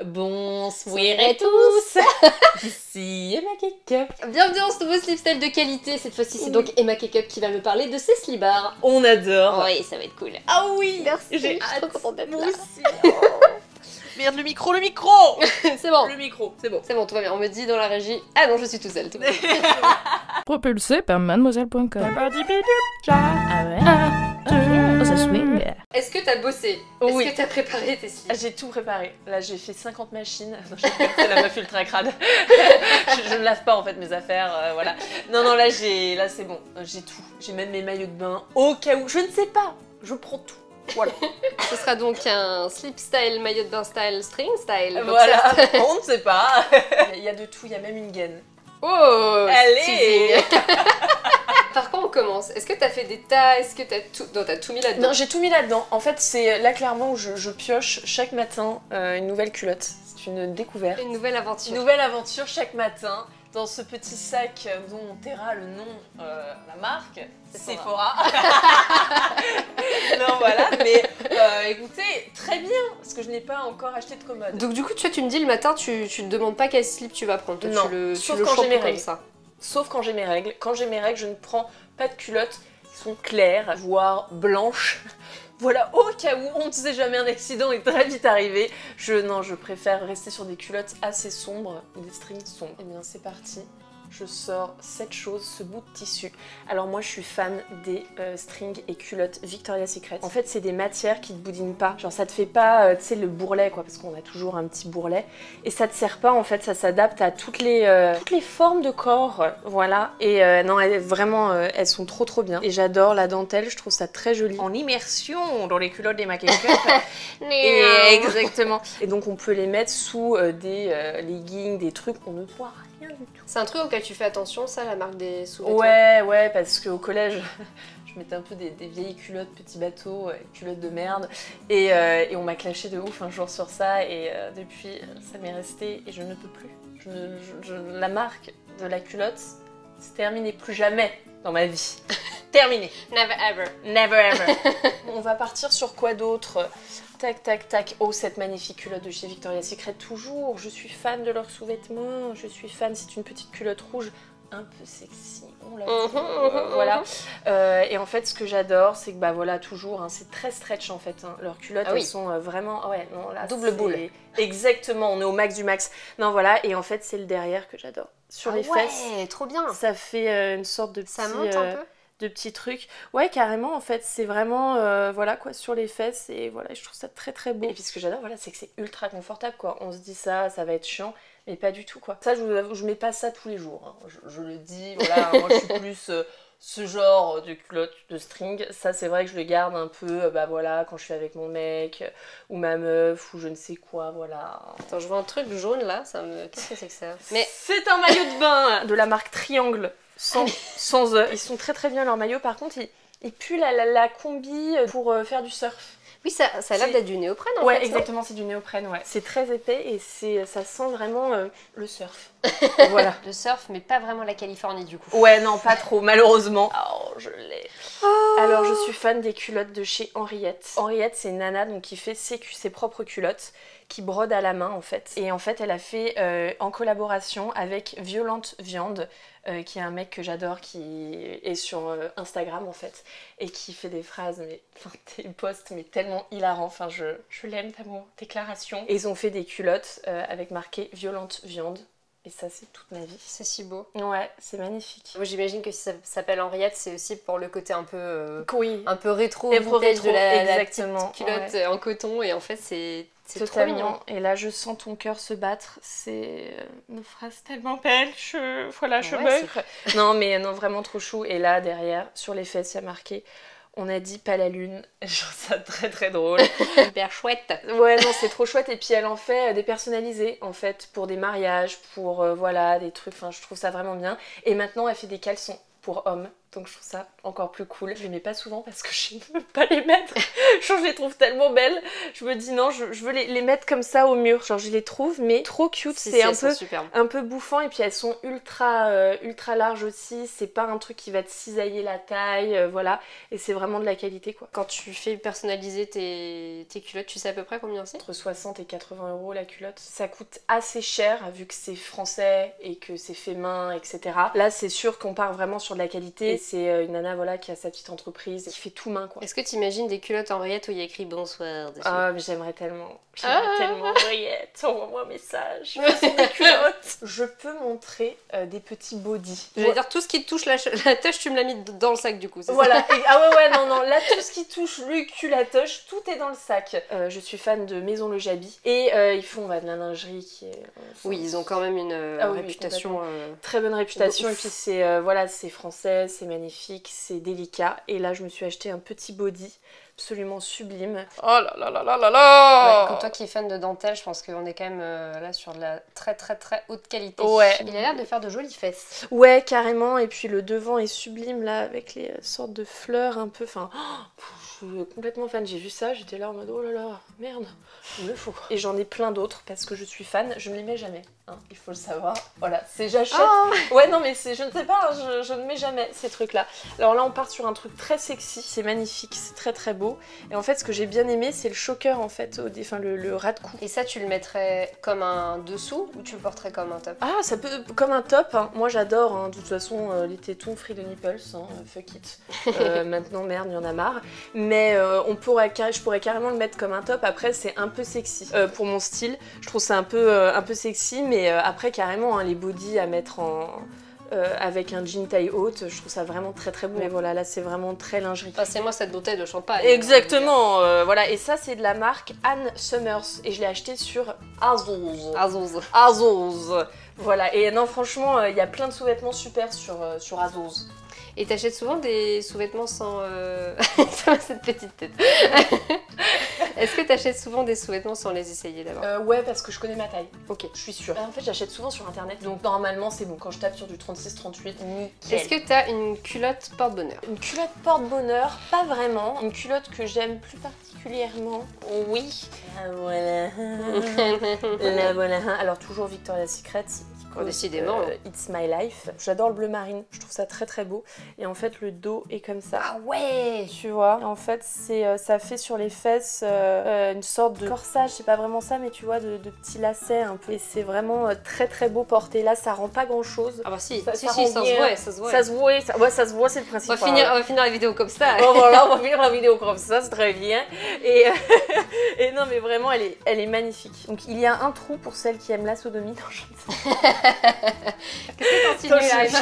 Bonsoir à tous. Ici Emma Cake-Up. Bienvenue dans ce nouveau slip style de qualité. Cette fois-ci, c'est donc Emma Cake-Up qui va me parler de ses slibards. On adore. Oui, ça va être cool. Ah oui. Merci, j'ai je suis trop contente d'être moi là. aussi. Oh. Merde, le micro. C'est bon. Le micro, c'est bon. C'est bon, tout va bien. On me dit dans la régie. Ah non, je suis tout seule. Tout va bien. Propulsé par mademoiselle.com. Ça swing. Est-ce que t'as bossé? Oui. Est-ce que t'as préparé tes slips? J'ai tout préparé. Là, j'ai fait 50 machines. Non, c'est la meuf ultra crade. je ne lave pas en fait mes affaires, voilà. Non, là c'est bon. J'ai tout. J'ai même mes maillots de bain au cas où. Je ne sais pas. Je prends tout. Voilà. Ce sera donc un slip style, maillot de bain style, string style. Voilà. On ne sait pas. Il y a de tout. Il y a même une gaine. Oh, Allez. teasing. Par quoi on commence? Est-ce que t'as fait des tas? Est-ce que t'as tout... Non, t'as tout mis là-dedans. Non, j'ai tout mis là-dedans. En fait, c'est là clairement où je pioche chaque matin une nouvelle culotte. C'est une découverte. Une nouvelle aventure. Une nouvelle aventure chaque matin dans ce petit sac dont on taira le nom, la marque, Sephora. Non, voilà, mais écoutez, très bien, parce que je n'ai pas encore acheté de commode. Donc du coup, tu me dis le matin, tu te demandes pas quel slip tu vas prendre. Toi, Non, tu le quand chopes j'ai mes comme règles. ça. Sauf quand j'ai mes règles. Quand j'ai mes règles, je ne prends pas de culottes qui sont claires, voire blanches. Voilà, au cas où, on ne sait jamais, un accident est très vite arrivé. Je préfère rester sur des culottes assez sombres, des strings sombres. Eh bien, c'est parti. Je sors cette chose, ce bout de tissu. Alors moi, je suis fan des strings et culottes Victoria's Secret. En fait, c'est des matières qui te boudinent pas. Genre, ça te fait pas, tu sais, le bourrelet, quoi, parce qu'on a toujours un petit bourrelet. Et ça te sert pas, en fait, ça s'adapte à toutes les formes de corps, voilà. Et non, vraiment, elles sont trop bien. Et j'adore la dentelle, je trouve ça très joli. En immersion dans les culottes des Cake-Up. Et exactement. Et donc, on peut les mettre sous des leggings, des trucs, on ne voit rien du tout. C'est un truc auquel tu fais attention, ça, la marque des sous-vêtements? Ouais, parce qu'au collège, je mettais un peu des vieilles culottes, petits bateaux, culottes de merde. Et on m'a clashé de ouf un jour sur ça. Et depuis, ça m'est resté et je ne peux plus. La marque de la culotte, c'est terminé. Plus jamais dans ma vie. Terminé. Never ever. Never ever. On va partir sur quoi d'autre? Tac. Oh, cette magnifique culotte de chez Victoria's Secret, toujours. Je suis fan de leurs sous-vêtements. Je suis fan. C'est une petite culotte rouge un peu sexy. On l'a vu. Voilà. Et en fait, ce que j'adore, c'est que, bah voilà, toujours, hein, c'est très stretch en fait. Hein. Leurs culottes, elles sont vraiment. Ouais, non, là. Double boule. Exactement, on est au max du max. Non, voilà. Et en fait, c'est le derrière que j'adore. Sur les fesses. Ouais, trop bien. Ça fait une sorte de petit. Ça monte un peu. De petits trucs. Ouais, carrément, en fait, c'est vraiment, voilà, quoi, sur les fesses, et voilà, je trouve ça très beau. Et puis ce que j'adore, voilà, c'est que c'est ultra confortable, quoi. On se dit ça va être chiant, mais pas du tout, quoi. Ça, je vous avoue, je mets pas ça tous les jours, hein. Je le dis, voilà, moi, je suis plus ce genre de culotte, de string. Ça, c'est vrai que je le garde un peu, bah voilà, quand je suis avec mon mec, ou ma meuf, ou je ne sais quoi, voilà. Attends, je vois un truc jaune, là, ça me... Qu'est-ce que c'est que ça? Mais c'est un maillot de bain de la marque Triangle. Sans eux. Ils sont très bien leurs maillots. Par contre, ils puent la combi pour faire du surf. oui, ça a l'air d'être du néoprène en fait. Ouais, exactement, c'est du néoprène, ouais. C'est très épais et ça sent vraiment le surf. Voilà. Le surf, mais pas vraiment la Californie du coup. Ouais, non, pas trop, malheureusement. Oh, je l'ai. Alors, je suis fan des culottes de chez Henriette. Henriette, c'est une nana donc, qui fait ses propres culottes, qui brode à la main en fait. Et en fait, elle a fait en collaboration avec Violente Viande, qui est un mec que j'adore, qui est sur Instagram en fait, et qui fait des phrases, mais enfin, des posts mais tellement hilarants. Enfin, je l'aime tellement. Déclaration. Et ils ont fait des culottes avec marqué Violente Viande. Et ça, c'est toute ma vie. C'est si beau. Ouais, c'est magnifique. Moi, j'imagine que si ça s'appelle Henriette, c'est aussi pour le côté un peu, oui. un peu rétro, rétro, de la petite exactement. culotte en coton. Et en fait, c'est trop totalement mignon. Et là, je sens ton cœur se battre. C'est une phrase tellement belle. Voilà, je meure. Non, mais non, vraiment trop chou. Et là, derrière, sur les fesses, il y a marqué... On a dit pas la lune, je trouve ça très drôle. Hyper chouette. Ouais, non, c'est trop chouette. Et puis elle en fait des personnalisés, en fait, pour des mariages, pour voilà, des trucs. Enfin, je trouve ça vraiment bien. Et maintenant, elle fait des caleçons pour hommes. Donc je trouve ça encore plus cool. Je les mets pas souvent parce que je ne veux pas les mettre. Genre je les trouve tellement belles. Je me dis non, je veux les mettre comme ça au mur. Genre je les trouve mais trop cute. Si, C'est un peu bouffant et puis elles sont ultra larges aussi. C'est pas un truc qui va te cisailler la taille, voilà. Et c'est vraiment de la qualité quoi. Quand tu fais personnaliser tes culottes, tu sais à peu près combien c'est? Entre 60 et 80 € la culotte. Ça coûte assez cher vu que c'est français et que c'est fait main, etc. Là c'est sûr qu'on part vraiment sur de la qualité. C'est une nana voilà, qui a sa petite entreprise, qui fait tout main quoi. Est-ce que tu imagines des culottes en rillettes où il y a écrit bonsoir dessus? Ah mais j'aimerais tellement. Henriette, envoie-moi un message. Je veux des culottes. Je peux montrer des petits bodys. Je veux dire tout ce qui touche la touche, tu me l'as mis dans le sac du coup. Voilà. Ah ouais non, là tout ce qui touche le cul, la touche, tout est dans le sac. Je suis fan de Maison Le Jabi et ils font de la lingerie qui est... oui, ils ont quand même une réputation... Très bonne réputation et puis c'est voilà, c'est français, c'est magnifique, c'est délicat. Et là je me suis acheté un petit body absolument sublime. Oh là là là là là là. Comme toi qui es fan de dentelle, je pense qu'on est quand même là sur de la très haute qualité. Ouais. Il a l'air de faire de jolies fesses. Ouais, carrément. Et puis le devant est sublime là, avec les sortes de fleurs un peu... Enfin, je suis complètement fan. J'ai vu ça, j'étais là en mode oh là là, merde, il me faut. Et j'en ai plein d'autres parce que je suis fan. Je ne les mets jamais, hein, il faut le savoir. Voilà, c'est j'achète. Oh. Ouais, non mais c'est, je ne sais pas, je ne mets jamais ces trucs-là. Alors là, on part sur un truc très sexy. C'est magnifique, c'est très beau. Et en fait, ce que j'ai bien aimé, c'est le choker en fait, le ras de cou. Et ça, tu le mettrais comme un dessous ou tu le porterais comme un top? Ah, ça peut comme un top. Hein. Moi, j'adore. Hein. De toute façon, les tétons free de nipples, hein, fuck it. Maintenant, merde, il y en a marre. Mais je pourrais carrément le mettre comme un top. Après, c'est un peu sexy pour mon style. Je trouve ça un peu sexy, mais après, carrément, hein, les bodys à mettre avec un jean taille haute, je trouve ça vraiment très beau. Mais voilà, là, c'est vraiment très lingerie. Passez-moi cette bouteille de champagne. Exactement, voilà. Et ça, c'est de la marque Ann Summers. Et je l'ai acheté sur Azos. Voilà. Et non, franchement, il y a plein de sous-vêtements super sur Azos. Et t'achètes souvent des sous-vêtements sans... cette petite tête. Est-ce que t'achètes souvent des sous-vêtements sans les essayer d'abord? Ouais, parce que je connais ma taille. Ok. Je suis sûre. En fait, j'achète souvent sur internet, donc normalement c'est bon. Quand je tape sur du 36-38, nickel. Est-ce que t'as une culotte porte-bonheur? Une culotte porte-bonheur? Pas vraiment. Une culotte que j'aime plus particulièrement? Oui. La voilà. La voilà. Alors toujours Victoria's Secret. Décidément. It's my life. J'adore le bleu marine, je trouve ça très beau. Et en fait, le dos est comme ça. Ah ouais. Tu vois. Et en fait, ça fait sur les fesses une sorte de corsage, c'est pas vraiment ça, mais tu vois, de petits lacets un peu. Et c'est vraiment très beau porté. Là, ça rend pas grand chose. Ah bah si, ça se voit. Ça se voit, c'est le principe. On va finir la vidéo comme ça. Bon, voilà, on va finir la vidéo comme ça, c'est très bien. Et non, mais vraiment, elle est magnifique. Donc, il y a un trou pour celles qui aiment la sodomie. Non, je ne sais pas. Qu'est-ce que t'insinues là?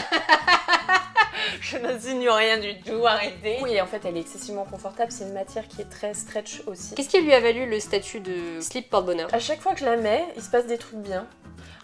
Je n'insinue rien du tout, arrêtez. Oui, en fait, elle est excessivement confortable. C'est une matière qui est très stretch aussi. Qu'est-ce qui lui a valu le statut de slip porte-bonheur? À chaque fois que je la mets, il se passe des trucs bien.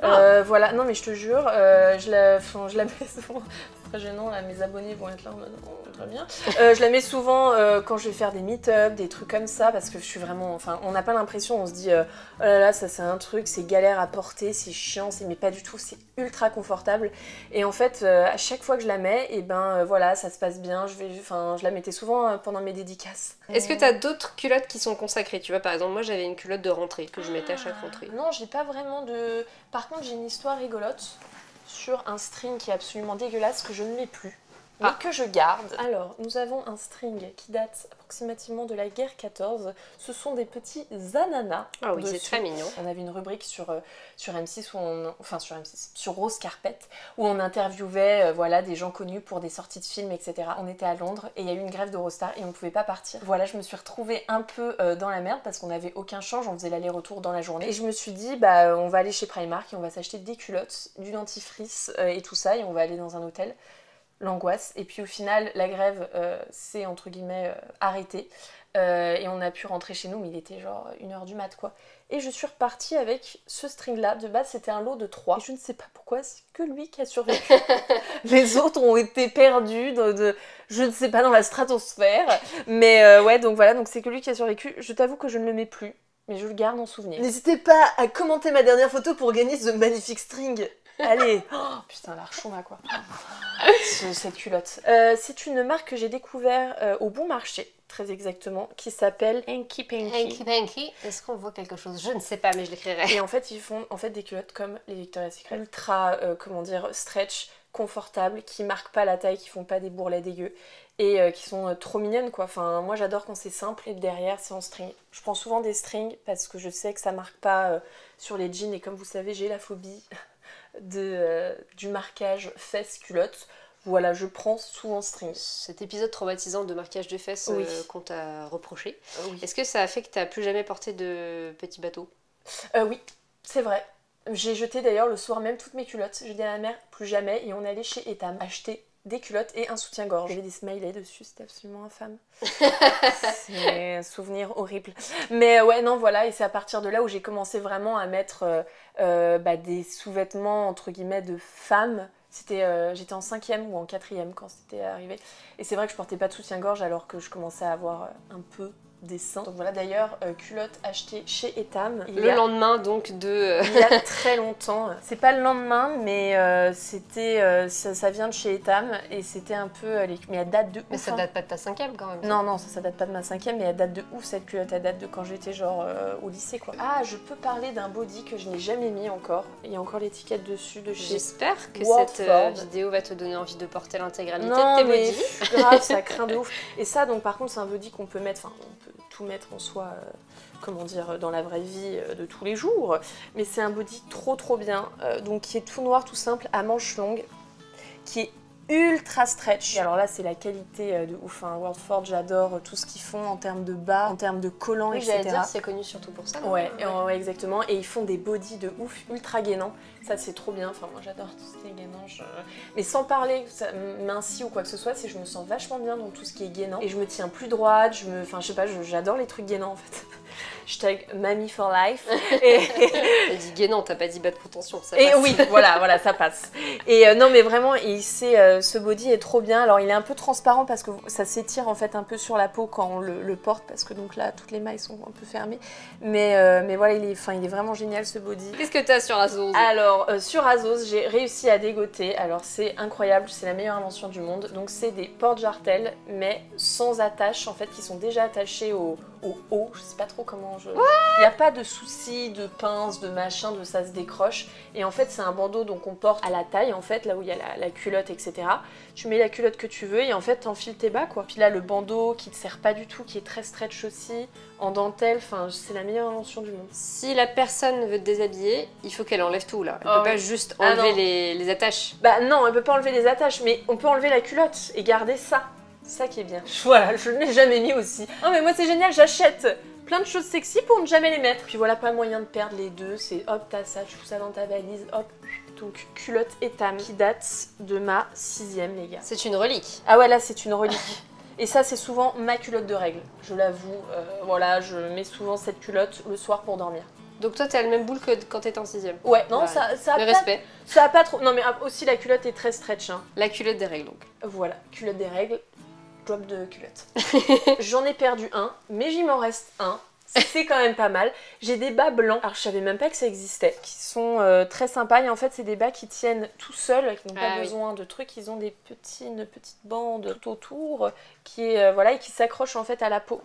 Voilà, non mais je te jure, je la mets souvent. Très gênant, là, mes abonnés vont être là en mode oh, très bien. Je la mets souvent quand je vais faire des meet-up, des trucs comme ça, parce que je suis vraiment, enfin, on n'a pas l'impression, on se dit oh là là, ça c'est un truc, c'est galère à porter, c'est chiant, mais pas du tout, c'est ultra confortable. Et en fait, à chaque fois que je la mets, et ben voilà, ça se passe bien. Je la mettais souvent pendant mes dédicaces. Est-ce que t'as d'autres culottes qui sont consacrées? Tu vois, par exemple, moi j'avais une culotte de rentrée que je mettais à chaque rentrée. Non, j'ai pas vraiment de. Par contre, j'ai une histoire rigolote sur un string qui est absolument dégueulasse que je ne mets plus, mais que je garde. Alors, nous avons un string qui date approximativement de la guerre 14. Ce sont des petits ananas. Ah oui, c'est très mignon. On avait une rubrique sur M6 sur Rose Carpet où on interviewait voilà, des gens connus pour des sorties de films, etc. On était à Londres et il y a eu une grève d'Eurostar et on ne pouvait pas partir. Voilà, je me suis retrouvée un peu dans la merde parce qu'on n'avait aucun change, on faisait l'aller-retour dans la journée. Et je me suis dit, bah on va aller chez Primark et on va s'acheter des culottes, du dentifrice et tout ça et on va aller dans un hôtel. L'angoisse. Et puis au final, la grève s'est entre guillemets arrêtée et on a pu rentrer chez nous, mais il était genre 1h du mat quoi. Et je suis repartie avec ce string là. De base, c'était un lot de 3. Et je ne sais pas pourquoi, c'est que lui qui a survécu. Les autres ont été perdus je ne sais pas, dans la stratosphère. Mais ouais, donc voilà, donc c'est que lui qui a survécu. Je t'avoue que je ne le mets plus, mais je le garde en souvenir. N'hésitez pas à commenter ma dernière photo pour gagner ce magnifique string. Allez. Oh, putain, l'archon là quoi. Cette culotte. C'est une marque que j'ai découvert au bon marché, très exactement, qui s'appelle Hanky Panky. Hanky Panky, est-ce qu'on voit quelque chose? Je ne sais pas, mais je l'écrirai. Et en fait, ils font des culottes comme les Victoria's Secret. Ultra, comment dire, stretch, confortables, qui marquent pas la taille, qui font pas des bourrelets dégueux. Et qui sont trop mignonnes quoi. Enfin, moi j'adore quand c'est simple et derrière c'est en string. Je prends souvent des strings parce que je sais que ça marque pas sur les jeans et comme vous savez j'ai la phobie du marquage fesses-culotte. Voilà, je prends souvent string. Cet épisode traumatisant de marquage de fesses Oui. qu'on t'a reproché, Oui. est-ce que ça a fait que t'as plus jamais porté de petits bateaux? Oui, c'est vrai. J'ai jeté d'ailleurs le soir même toutes mes culottes. J'ai dit à ma mère plus jamais et on est allé chez Etam acheter des culottes et un soutien-gorge. Il y avait des smileys dessus, c'était absolument infâme. C'est un souvenir horrible. Mais ouais, non, voilà, et c'est à partir de là où j'ai commencé vraiment à mettre des sous-vêtements, entre guillemets, de femme. J'étais en 5e ou en 4e quand c'était arrivé. Et c'est vrai que je portais pas de soutien-gorge alors que je commençais à avoir un peu des seins. Donc voilà, d'ailleurs, culotte achetée chez Etam. Le lendemain donc de... Il y a très longtemps. C'est pas le lendemain, mais ça vient de chez Etam et c'était un peu... Mais elle date de ouf. Mais ça date pas de ta 5e quand même. Non, ça date pas de ma 5e, mais elle date de ouf cette culotte. Elle date de quand j'étais genre au lycée quoi. Ah, je peux parler d'un body que je n'ai jamais mis encore. Il y a encore l'étiquette dessus de chez... J'espère que cette vidéo va te donner envie de porter l'intégralité de tes bodys. Grave, ça craint de ouf. Et ça, donc par contre, c'est un body qu'on peut mettre... Enfin, on peut tout mettre en soi... comment dire, dans la vraie vie de tous les jours. Mais c'est un body trop bien. Donc qui est tout noir, tout simple, à manches longues, qui est ultra stretch. Et alors là, c'est la qualité de ouf. Hein. World Forge, j'adore tout ce qu'ils font en termes de bas, en termes de collants, oui, etc. J'allais dire, c'est connu surtout pour ça. Ouais, exactement. Et ils font des bodys de ouf, ultra gainants. Ça, c'est trop bien. Enfin, moi, j'adore tout ce qui est gainant. Mais sans parler minci ou quoi que ce soit, je me sens vachement bien dans tout ce qui est gainant. Et je me tiens plus droite. Enfin, je sais pas, j'adore les trucs gainants en fait. Hashtag Mamie for life. T'as dit gainant, t'as pas dit bas de contention, ça passe. Et oui, voilà, ça passe. Et non, mais vraiment, ce body est trop bien. Alors, il est un peu transparent parce que ça s'étire en fait un peu sur la peau quand on le porte parce que donc là, toutes les mailles sont un peu fermées. Mais voilà, il est vraiment génial ce body. Qu'est-ce que t'as sur Azos? Alors, sur Azos, j'ai réussi à dégoter. Alors, c'est incroyable, c'est la meilleure invention du monde. Donc, c'est des porte-jartelles, mais sans attache en fait, qui sont déjà attachés au haut. Je sais pas trop comment il n'y a pas de souci, de pince, de machin, de ça se décroche. Et en fait, c'est un bandeau donc on porte à la taille, en fait, là où il y a la culotte, etc. Tu mets la culotte que tu veux et en fait, t'enfiles tes bas, quoi. Puis là, le bandeau qui te sert pas du tout, qui est très stretch aussi, en dentelle, enfin, c'est la meilleure invention du monde. Si la personne veut te déshabiller, il faut qu'elle enlève tout, là. Elle peut pas juste enlever les attaches. Bah non, elle peut pas enlever les attaches, mais on peut enlever la culotte et garder ça. C'est ça qui est bien. Voilà, je ne l'ai jamais mis aussi. Oh mais moi c'est génial, j'achète plein de choses sexy pour ne jamais les mettre. Puis voilà, pas moyen de perdre les deux, c'est hop, t'as ça, tu fous ça dans ta valise, hop. Donc culotte Etam qui date de ma 6e les gars. C'est une relique. Ah ouais, là c'est une relique. Et ça c'est souvent ma culotte de règle, je l'avoue. Voilà, je mets souvent cette culotte le soir pour dormir. Donc toi t'as le même boule que quand t'étais en 6e. Ouais, non, ça a le pas, respect. Ça a pas trop... Non mais aussi la culotte est très stretch. Hein. La culotte des règles donc. Voilà, culotte des règles. Drop de culotte. J'en ai perdu un, mais j'y m'en reste un. C'est quand même pas mal. J'ai des bas blancs, alors je savais même pas que ça existait, qui sont très sympas. Et en fait, c'est des bas qui tiennent tout seuls, qui n'ont pas besoin de trucs. Ils ont une petite bande tout autour qui est voilà et qui s'accroche en fait à la peau.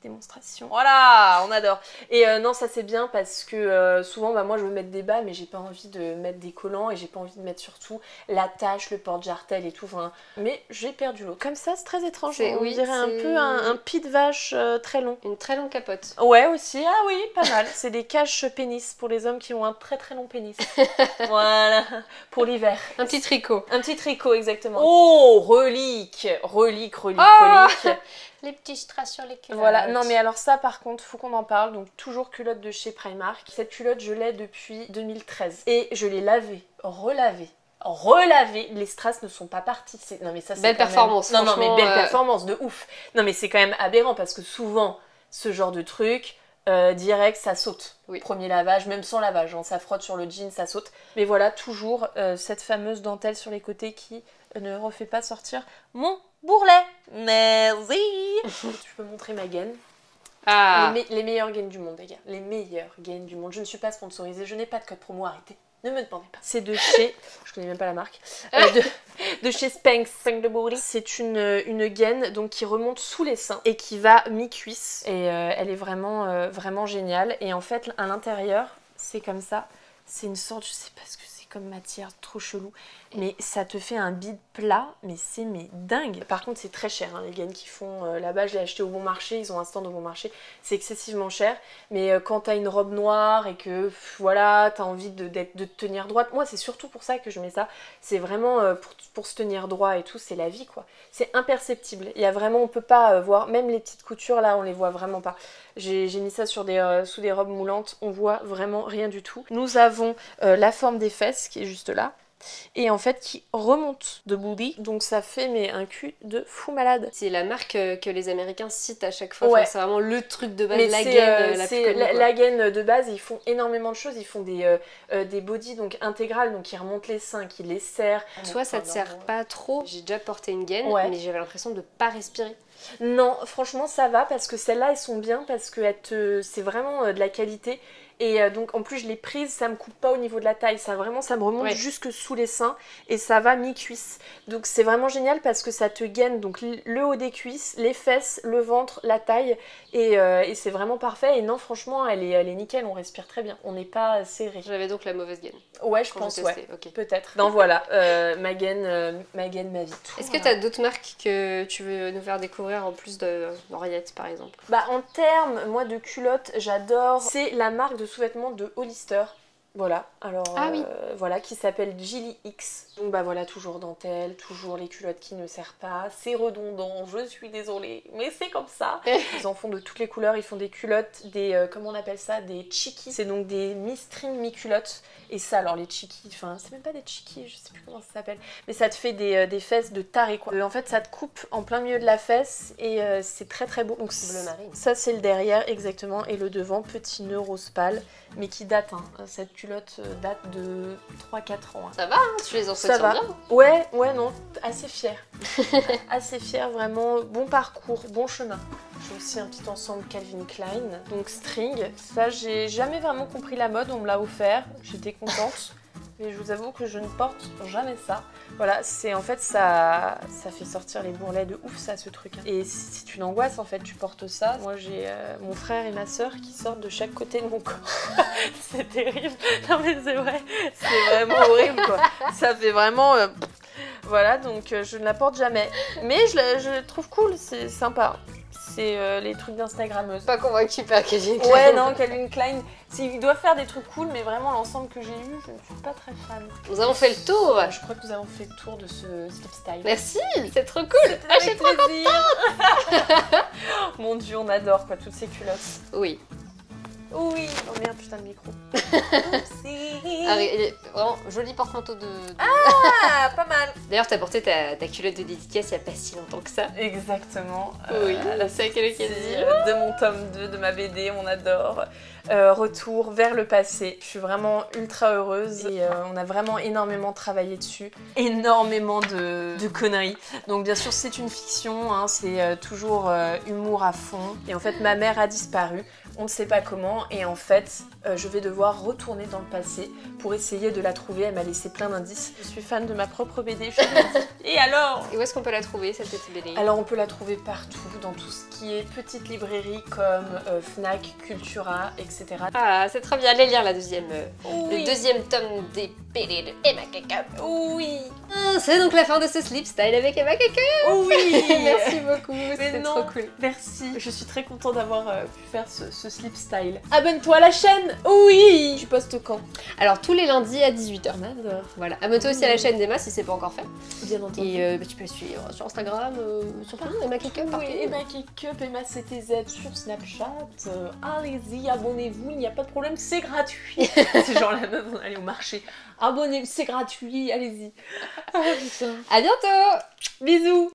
Démonstration. Voilà, on adore. Et non, ça c'est bien parce que souvent, moi je veux mettre des bas, mais j'ai pas envie de mettre des collants et j'ai pas envie de mettre surtout l'attache, le porte-jartel et tout. Enfin, mais j'ai perdu l'autre. Comme ça, c'est très étrange. On dirait un peu un pied de vache très long. Une très longue capote. Ouais aussi, ah oui, pas mal. C'est des caches pénis pour les hommes qui ont un très long pénis. Voilà, pour l'hiver. Un petit tricot. Un petit tricot, exactement. Oh, relique. Les petits strass sur les culottes. Voilà, non mais alors ça par contre, faut qu'on en parle. Donc toujours culotte de chez Primark. Cette culotte, je l'ai depuis 2013. Et je l'ai lavée, relavée. Les strass ne sont pas partis. Non mais ça c'est belle performance. Non mais belle performance de ouf. Non mais c'est quand même aberrant parce que souvent ce genre de truc direct ça saute. Oui. Premier lavage, même sans lavage, hein, ça frotte sur le jean, ça saute. Mais voilà, toujours cette fameuse dentelle sur les côtés qui ne refait pas sortir mon bourrelet. Merci. Tu peux montrer ma gaine. Les meilleures gaines du monde, les gars. Les meilleures gaines du monde. Je ne suis pas sponsorisée, je n'ai pas de code promo, arrêtez. Ne me demandez pas. C'est de chez... Je connais même pas la marque. De chez Spanx. C'est une gaine donc, qui remonte sous les seins et qui va mi-cuisse. Et elle est vraiment, vraiment géniale. Et en fait, à l'intérieur, c'est comme ça. C'est une sorte, je sais pas ce que c'est comme matière, trop chelou. Mais ça te fait un bide plat, mais c'est dingue. Par contre, c'est très cher, hein, les gaines qu'ils font là-bas. Je l'ai acheté au Bon Marché, ils ont un stand au Bon Marché. C'est excessivement cher. Mais quand t'as une robe noire et que voilà, t'as envie de te tenir droite. Moi, c'est surtout pour ça que je mets ça. C'est vraiment pour se tenir droit et tout, c'est la vie quoi. C'est imperceptible. Il y a vraiment, on peut pas voir, même les petites coutures là, on les voit vraiment pas. J'ai mis ça sur sous des robes moulantes, on voit vraiment rien du tout. Nous avons la forme des fesses qui est juste là. Et en fait qui remonte de booty, donc ça fait un cul de fou malade. C'est la marque que les Américains citent à chaque fois, ouais. Enfin, c'est vraiment le truc de base, mais la gaine la plus connue. La gaine de base, ils font énormément de choses, ils font des bodys donc intégrales, donc ils remontent les seins, qui les serrent. Toi ça te sert pas trop, j'ai déjà porté une gaine, ouais. mais j'avais l'impression de pas respirer. Non, franchement ça va, parce que celles-là elles sont bien, parce que c'est vraiment de la qualité. Et donc en plus je l'ai prise, ça me coupe pas au niveau de la taille, ça me remonte ouais. Jusque sous les seins et ça va mi-cuisse. Donc c'est vraiment génial parce que ça te gaine donc le haut des cuisses, les fesses, le ventre, la taille et c'est vraiment parfait. Et non franchement elle est nickel, on respire très bien, on n'est pas serré. J'avais donc la mauvaise gaine. Ouais je pense ouais, okay. Peut-être. Donc voilà, ma gaine, ma vie. Est-ce que tu as d'autres marques que tu veux nous faire découvrir en plus d'Henriette par exemple? Bah en termes moi de culottes, j'adore, c'est la marque de sous-vêtements de Hollister. Voilà, alors oui. voilà, qui s'appelle Gilly X. Donc bah voilà, toujours dentelle, toujours les culottes qui ne serrent pas, c'est redondant, je suis désolée, mais c'est comme ça. Ils en font de toutes les couleurs, ils font des culottes, comment on appelle ça, des chickies. C'est donc des mi-string, mi-culottes. Et ça, alors les chickies, enfin c'est même pas des chickies, je sais plus comment ça s'appelle, mais ça te fait des fesses de taré quoi. En fait ça te coupe en plein milieu de la fesse et c'est très très beau. Donc bleu marine. Ça c'est le derrière exactement, et le devant, petit nœud rose pâle, mais qui date, hein. Cette culotte date de 3-4 ans. Hein. Ça va, hein, tu les entretiens bien. Ouais, non, assez fière. Assez fière, vraiment, bon parcours, bon chemin. J'ai aussi un petit ensemble Calvin Klein, donc string. Ça, j'ai jamais vraiment compris la mode, on me l'a offert, j'étais contente. Mais je vous avoue que je ne porte jamais ça. Voilà, c'est en fait ça fait sortir les bourrelets de ouf ça, ce truc. Hein. Et c'est une angoisse en fait, tu portes ça. Moi j'ai mon frère et ma soeur qui sortent de chaque côté de mon corps. C'est terrible. Non mais c'est vrai, c'est vraiment horrible quoi. Ça fait vraiment... Voilà, donc je ne la porte jamais. Mais je la trouve cool, c'est sympa. C'est les trucs d'instagrammeuses. Pas convaincue par Calvin Klein. Ouais, non, Calvin Klein, il doit faire des trucs cool, mais vraiment l'ensemble que j'ai eu, je ne suis pas très fan. Nous avons fait le tour. Je crois que nous avons fait le tour de ce slip style. Merci, c'est trop cool. Ah, je suis trop contente. Mon Dieu, on adore quoi, toutes ces culottes. Oui. Oui. Oh merde, putain de micro. Vraiment, joli porte-manteau de... Ah, pas mal. D'ailleurs, t'as porté ta culotte de dédicace il n'y a pas si longtemps que ça. Exactement. Oui, c'est de mon tome 2 de ma BD, on adore. Retour vers le passé. Je suis vraiment ultra heureuse et on a vraiment énormément travaillé dessus. Énormément de conneries. Donc bien sûr, c'est une fiction, hein, c'est toujours humour à fond. Et en fait, ma mère a disparu. On ne sait pas comment et en fait je vais devoir retourner dans le passé pour essayer de la trouver. Elle m'a laissé plein d'indices. Je suis fan de ma propre BD, je le dis. Et alors? Et où est-ce qu'on peut la trouver cette petite BD? Alors on peut la trouver partout, dans tout ce qui est petites librairies comme Fnac, Cultura, etc. Ah c'est très bien, allez lire la deuxième, oui. Le deuxième tome des BD de Emma Keke. Oui. C'est donc la fin de ce slip style avec Emma Keke. Oui. Merci beaucoup, c'était trop cool. Merci, je suis très contente d'avoir pu faire ce slip style. Abonne-toi à la chaîne. Oui. Tu postes quand? Alors tous les lundis à 18h. On adore. Voilà, abonne-toi aussi à la chaîne d'Emma si c'est pas encore fait. Bien entendu. Et tu peux suivre sur Instagram, sur Emma Keke partout. Oui, Emma Keke, Emma CTZ sur Snapchat. Allez-y, abonnez-vous, il n'y a pas de problème, c'est gratuit. C'est genre la meuf, on allait au marché. Abonnez-vous, c'est gratuit, allez-y. Ah putain. À bientôt. Bisous.